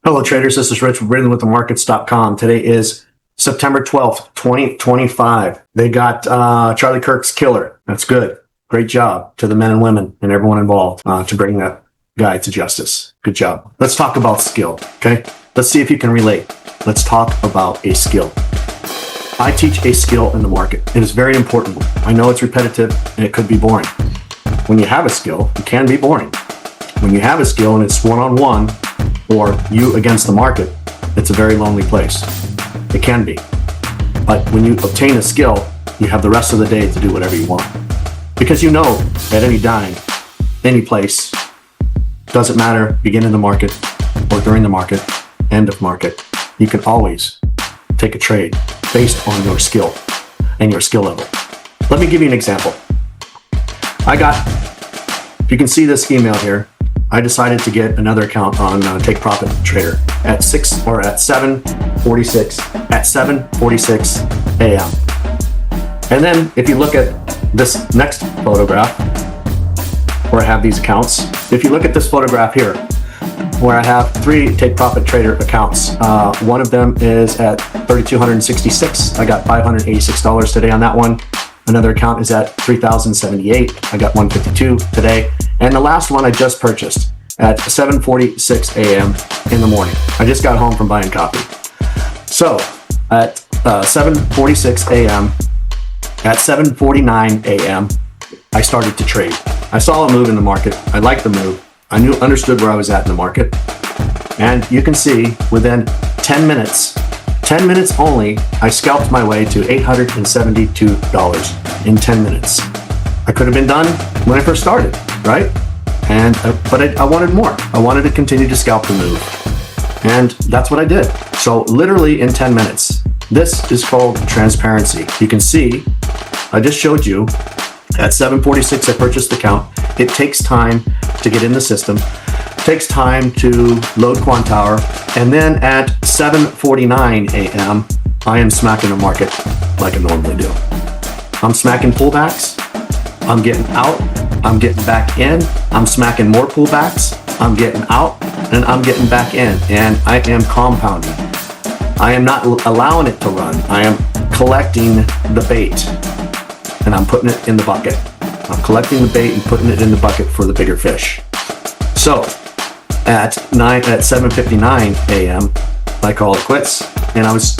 Hello traders, this is Rich from Breathingwiththemarkets.com. Today is September 12th, 2025. They got Charlie Kirk's killer. That's good. Great job to the men and women and everyone involved to bring that guy to justice. Good job. Let's talk about skill, okay? Let's see if you can relate. Let's talk about a skill. I teach a skill in the market. It is very important. I know it's repetitive and it could be boring. When you have a skill, it can be boring. When you have a skill and it's one-on-one, or you against the market, it's a very lonely place. It can be. But when you obtain a skill, you have the rest of the day to do whatever you want. Because you know at any dime, any place, doesn't matter, begin in the market or during the market, end of market, you can always take a trade based on your skill and your skill level. Let me give you an example. If you can see this email here, I decided to get another account on Take Profit Trader at 7:46 a.m. And then if you look at this next photograph where I have these accounts, if you look at this photograph here where I have 3 Take Profit Trader accounts, one of them is at 3,266. I got $586 today on that one. Another account is at 3,078. I got 152 today. And the last one I just purchased at 7:46 a.m. in the morning. I just got home from buying coffee. So at 7:46 a.m., at 7:49 a.m., I started to trade. I saw a move in the market. I liked the move. I understood where I was at in the market. And you can see within 10 minutes only, I scalped my way to $872 in 10 minutes. I could have been done when I first started, right? But I wanted more. I wanted to continue to scalp the move. And that's what I did. So literally in 10 minutes. This is called transparency. You can see, I just showed you, at 7:46 I purchased the account. It takes time to get in the system. It takes time to load Quantower. And then at 7:49 a.m., I am smacking the market like I normally do. I'm smacking pullbacks. I'm getting out. I'm getting back in. I'm smacking more pullbacks. I'm getting out and I'm getting back in. And I am compounding. I am not allowing it to run. I am collecting the bait and I'm putting it in the bucket. I'm collecting the bait and putting it in the bucket for the bigger fish. So at 7:59 a.m., I called it quits, and I was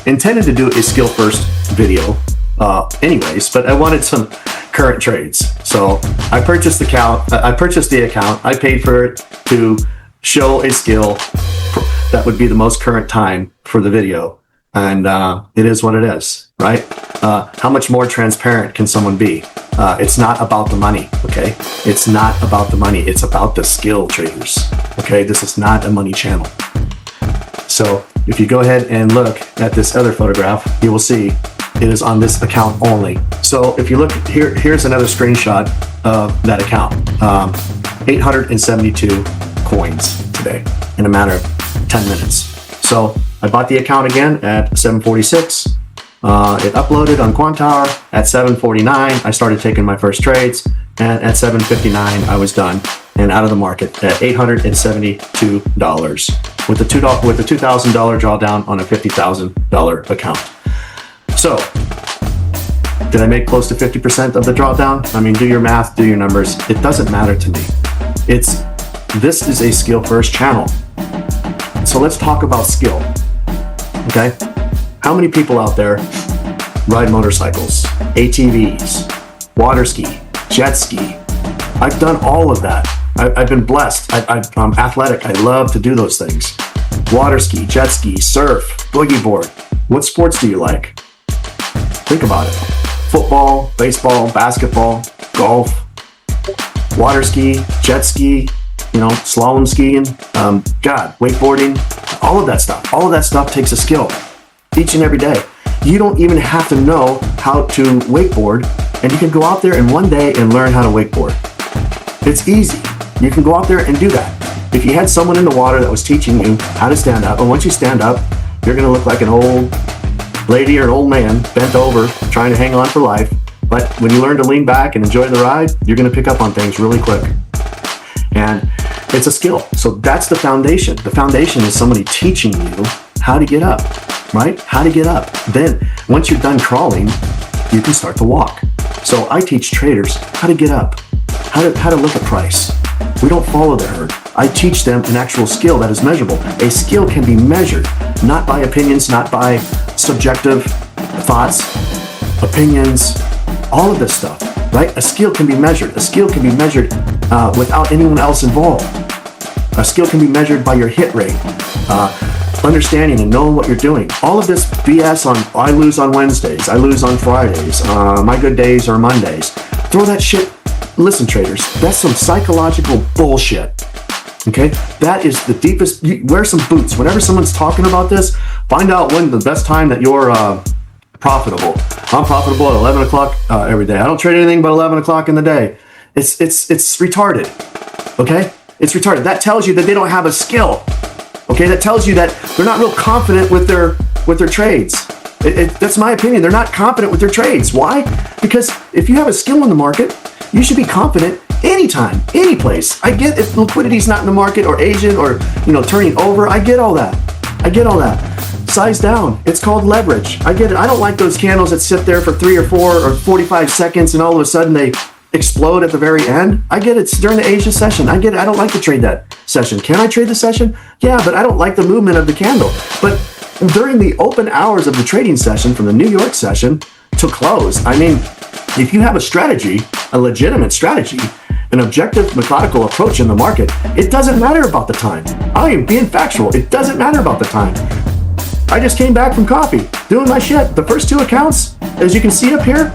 intended to do a skill first video anyways, but I wanted some current trades. So I purchased the account. I paid for it to show a skill that would be the most current time for the video. And it is what it is, right? How much more transparent can someone be? It's not about the money, okay? It's not about the money. It's about the skill, traders, okay? This is not a money channel. So if you go ahead and look at this other photograph, you will see it is on this account only. So if you look here, here's another screenshot of that account. 872 coins today in a matter of 10 minutes. So I bought the account again at 7:46. It uploaded on Quantower at 7:49. I started taking my first trades, and at 7:59 I was done and out of the market at $872 with the $2,000 drawdown on a $50,000 account. So did I make close to 50% of the drawdown? I mean, do your math, do your numbers. It doesn't matter to me. This is a skill first channel. So let's talk about skill. Okay? How many people out there ride motorcycles, ATVs, water ski, jet ski? I've done all of that. I've been blessed. I'm athletic. I love to do those things. Water ski, jet ski, surf, boogie board. What sports do you like? Think about it. Football, baseball, basketball, golf, water ski, jet ski, slalom skiing, wakeboarding, all of that stuff. All of that stuff takes a skill each and every day. You don't even have to know how to wakeboard, and you can go out there in one day and learn how to wakeboard. It's easy. You can go out there and do that. If you had someone in the water that was teaching you how to stand up, and once you stand up, you're going to look like an old lady or an old man bent over trying to hang on for life. But when you learn to lean back and enjoy the ride, you're going to pick up on things really quick. And It's a skill. So that's the foundation. The foundation is somebody teaching you how to get up, right? How to get up. Then once you're done crawling, you can start to walk. So I teach traders how to get up, how to look at price. We don't follow the herd. I teach them an actual skill that is measurable. A skill can be measured, not by opinions, not by subjective thoughts, opinions, all of this stuff, right? A skill can be measured. A skill can be measured without anyone else involved. A skill can be measured by your hit rate, understanding and knowing what you're doing. All of this BS on, I lose on Wednesdays, I lose on Fridays, my good days are Mondays. Throw that shit. Listen, traders, that's some psychological bullshit. Okay? That is the deepest. Wear some boots. Whenever someone's talking about this, find out when the best time that you're profitable. I'm profitable at 11 o'clock every day. I don't trade anything but 11 o'clock in the day. It's retarded. Okay? It's retarded. That tells you that they don't have a skill. Okay? That tells you that they're not real confident with their trades. That's my opinion. They're not confident with their trades. Why? Because if you have a skill in the market, you should be confident anytime, any place. I get if liquidity's not in the market or Asian or, turning over. I get all that. Size down. It's called leverage. I get it. I don't like those candles that sit there for 3 or 4 or 45 seconds and all of a sudden they explode at the very end. I get it. It's during the Asia session. I get it. I don't like to trade that session. Can I trade the session? Yeah, but I don't like the movement of the candle. But during the open hours of the trading session from the New York session to close, if you have a strategy, a legitimate strategy, an objective, methodical approach in the market, it doesn't matter about the time. I am being factual. It doesn't matter about the time. I just came back from coffee, doing my shit. The first 2 accounts, as you can see up here,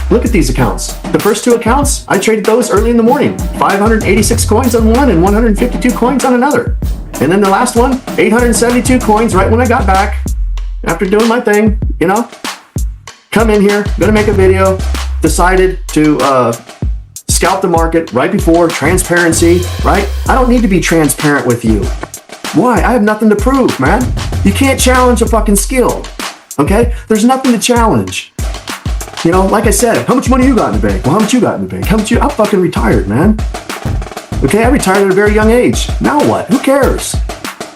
look at these accounts. The first 2 accounts, I traded those early in the morning. 586 coins on one and 152 coins on another. And then the last one, 872 coins right when I got back after doing my thing, Come in here, gonna make a video, decided to scout the market right before, transparency, right? I don't need to be transparent with you. Why? I have nothing to prove, man. You can't challenge a fucking skill, okay? There's nothing to challenge. Like I said, how much money you got in the bank? Well, how much you got in the bank? I'm fucking retired, man. Okay, I retired at a very young age. Now what? Who cares?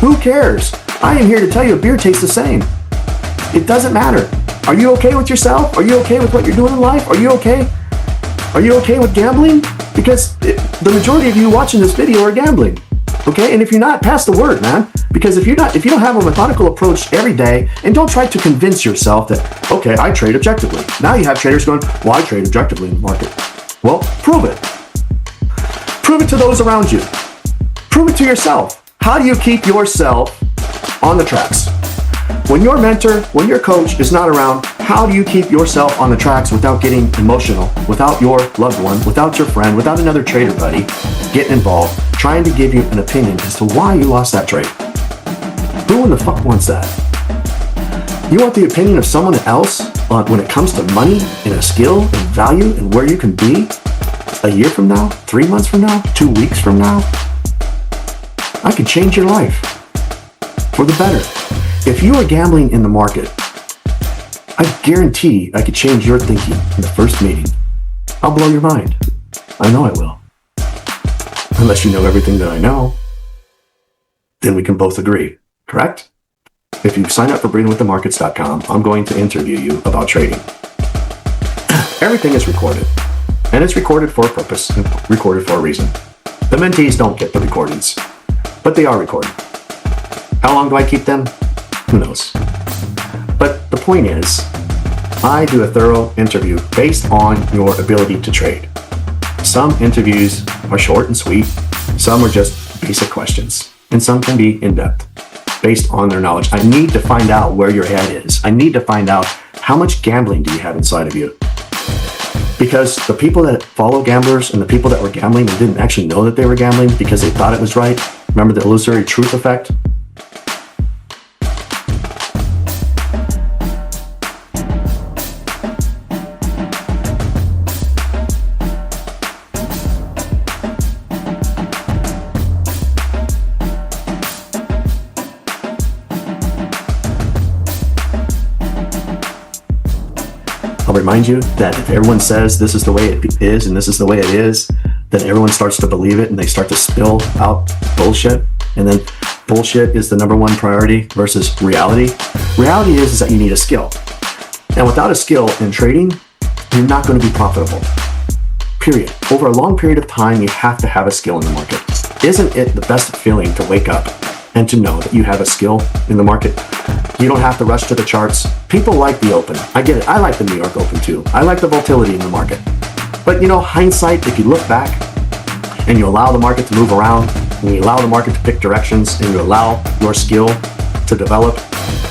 Who cares? I am here to tell you a beer tastes the same. It doesn't matter. Are you okay with yourself? Are you okay with what you're doing in life? Are you okay? Are you okay with gambling? Because the majority of you watching this video are gambling. Okay? And if you're not, pass the word, man. Because if you don't have a methodical approach every day, and don't try to convince yourself that, okay, I trade objectively. Now you have traders going, well, I trade objectively in the market. Well, prove it. Prove it to those around you. Prove it to yourself. How do you keep yourself on the tracks? When your mentor, when your coach is not around, how do you keep yourself on the tracks without getting emotional, without your loved one, without your friend, without another trader buddy getting involved, trying to give you an opinion as to why you lost that trade? Who in the fuck wants that? You want the opinion of someone else when it comes to money and a skill and value and where you can be a year from now, 3 months from now, 2 weeks from now? I could change your life for the better. If you are gambling in the market, I guarantee I could change your thinking in the first meeting. I'll blow your mind. I know I will. Unless you know everything that I know, then we can both agree, correct? If you sign up for breathingwiththemarkets.com, I'm going to interview you about trading. Everything is recorded, and it's recorded for a purpose, and recorded for a reason. The mentees don't get the recordings, but they are recorded. How long do I keep them? Who knows? But the point is, I do a thorough interview based on your ability to trade. Some interviews are short and sweet, some are just basic questions, and some can be in-depth based on their knowledge. I need to find out where your head is. I need to find out how much gambling do you have inside of you. Because the people that follow gamblers and the people that were gambling and didn't actually know that they were gambling because they thought it was right, remember the illusory truth effect? I'll remind you that if everyone says this is the way it is and this is the way it is, then everyone starts to believe it and they start to spill out bullshit. And then bullshit is the number one priority versus reality. Reality is that you need a skill. And without a skill in trading, you're not going to be profitable. Period. Over a long period of time, you have to have a skill in the market. Isn't it the best feeling to wake up and to know that you have a skill in the market? You don't have to rush to the charts. People like the open. I get it. I like the New York Open too. I like the volatility in the market. But hindsight, if you look back and you allow the market to move around, and you allow the market to pick directions, and you allow your skill to develop,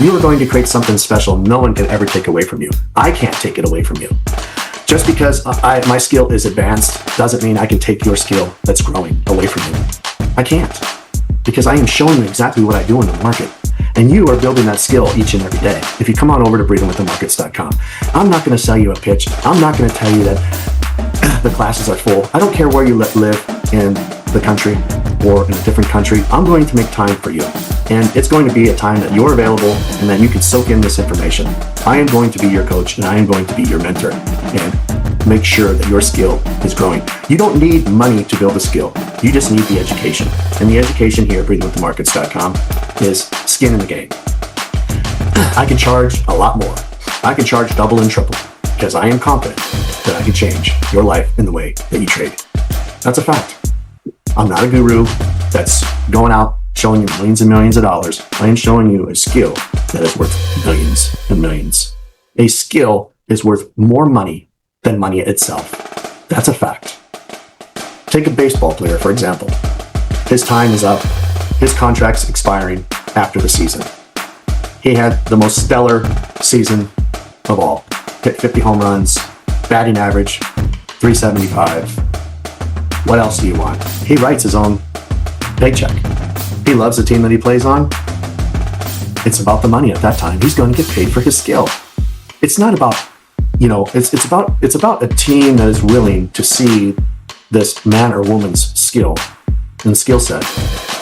you are going to create something special no one can ever take away from you. I can't take it away from you. Just because my skill is advanced doesn't mean I can take your skill that's growing away from you. I can't, because I am showing you exactly what I do in the market. And you are building that skill each and every day. If you come on over to breathingwiththemarkets.com, I'm not going to sell you a pitch. I'm not going to tell you that the classes are full. I don't care where you live in the country or in a different country. I'm going to make time for you. And it's going to be a time that you're available and that you can soak in this information. I am going to be your coach and I am going to be your mentor and make sure that your skill is growing. You don't need money to build a skill. You just need the education. And the education here at breathingwiththemarkets.com is skin in the game. I can charge a lot more. I can charge double and triple because I am confident that I can change your life in the way that you trade. That's a fact. I'm not a guru that's going out showing you millions and millions of dollars. I am showing you a skill that is worth millions and millions. A skill is worth more money than money itself. That's a fact. Take a baseball player, for example. His time is up. His contract's expiring after the season. He had the most stellar season of all. Hit 50 home runs, batting average, 375. What else do you want? He writes his own paycheck. He loves the team that he plays on. It's about the money at that time. He's going to get paid for his skill. It's not about, it's about a team that is willing to see this man or woman's skill and skill set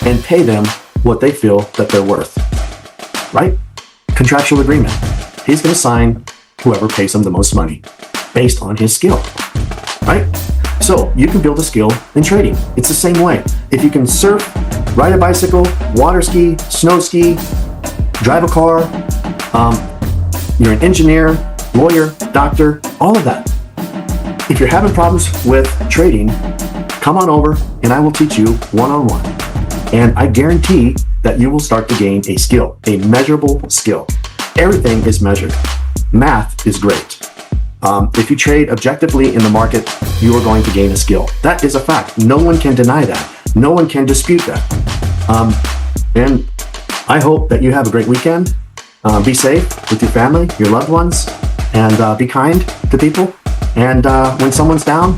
and pay them what they feel that they're worth. Right? Contractual agreement. He's going to sign whoever pays him the most money based on his skill. Right? So you can build a skill in trading. It's the same way. If you can surf, ride a bicycle, water ski, snow ski, drive a car, you're an engineer, lawyer, doctor, all of that. If you're having problems with trading, come on over and I will teach you one-on-one. And I guarantee that you will start to gain a skill, a measurable skill. Everything is measured. Math is great. If you trade objectively in the market, you are going to gain a skill. That is a fact. No one can deny that. No one can dispute that. And I hope that you have a great weekend. Be safe with your family, your loved ones, and be kind to people. And when someone's down,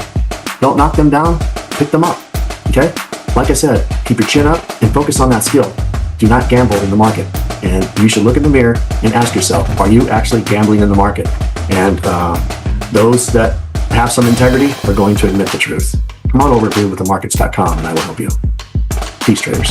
don't knock them down, pick them up. Okay? Like I said, keep your chin up and focus on that skill. Do not gamble in the market. And you should look in the mirror and ask yourself, are you actually gambling in the market? And those that have some integrity are going to admit the truth. Come on over to breathingwiththemarkets.com and I will help you. Peace, traders.